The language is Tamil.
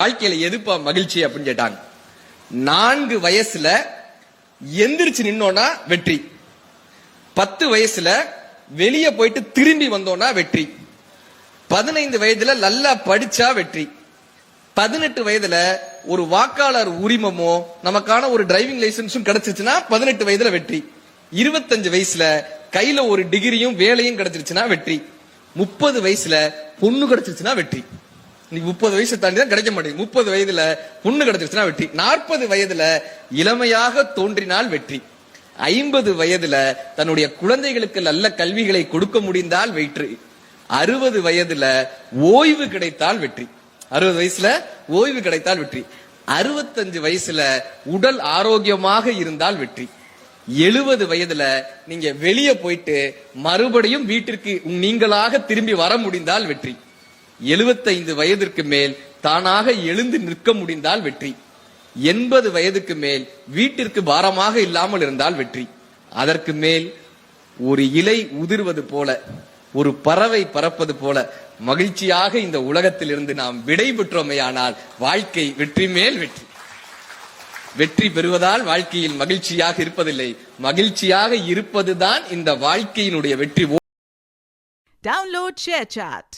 வாழ்க்கையில எதுப்பா மகிழ்ச்சி அப்படின்னு கேட்டாங்க. 4 வயசுல எந்திரிச்சு நின்னோம்னா வெற்றி, 10 வயசுல வெளியே போயிட்டு திரும்பி வந்தோம்னா வெற்றி, 15 வயதுல நல்லா படிச்சா வெற்றி, 18 வயதுல ஒரு வாக்காளர் உரிமமோ நமக்கான ஒரு டிரைவிங் லைசன்ஸும் கிடைச்சிச்சுன்னா 18 வயதுல வெற்றி, 25 வயசுல கையில ஒரு டிகிரியும் வேலையும் கிடைச்சிருச்சுன்னா வெற்றி, 30 வயசுல பொண்ணு கிடைச்சிருச்சுன்னா வெற்றி. 30 வயசு தாண்டி தான் கிடைக்க மாட்டேங்குது. 30 வயதுல பொண்ணு கிடைச்சிருச்சுன்னா வெற்றி, 40 வயதுல இளமையாக தோன்றினால் வெற்றி, 50 வயதுல தன்னுடைய குழந்தைகளுக்கு நல்ல கல்விகளை கொடுக்க முடிந்தால் வெற்றி, 60 வயதுல ஓய்வு கிடைத்தால் வெற்றி, 60 வயசுல ஓய்வு கிடைத்தால் வெற்றி, 65 வயசுல உடல் ஆரோக்கியமாக இருந்தால் வெற்றி, 70 வயதுல நீங்க வெளியே போயிட்டு மறுபடியும் வீட்டிற்கு நீங்களாக திரும்பி வர முடிந்தால் வெற்றி, 75 வயதிற்கு மேல் தானாக எழுந்து நிற்க முடிந்தால் வெற்றி, 80 வயதுக்கு மேல் வீட்டிற்கு பாரமாக இல்லாமல் இருந்தால் வெற்றி, அதற்கு மேல் ஒரு இலை உதிர்வது போல ஒரு பறவை பறப்பது போல மகிழ்ச்சியாக இந்த உலகத்தில் இருந்து நாம் விடை பெற்றோமையானால் வாழ்க்கை வெற்றி மேல் வெற்றி. வெற்றி பெறுவதால் வாழ்க்கையில் மகிழ்ச்சியாக இருப்பதில்லை, மகிழ்ச்சியாக இருப்பதுதான் இந்த வாழ்க்கையினுடைய வெற்றி. Download ShareChat.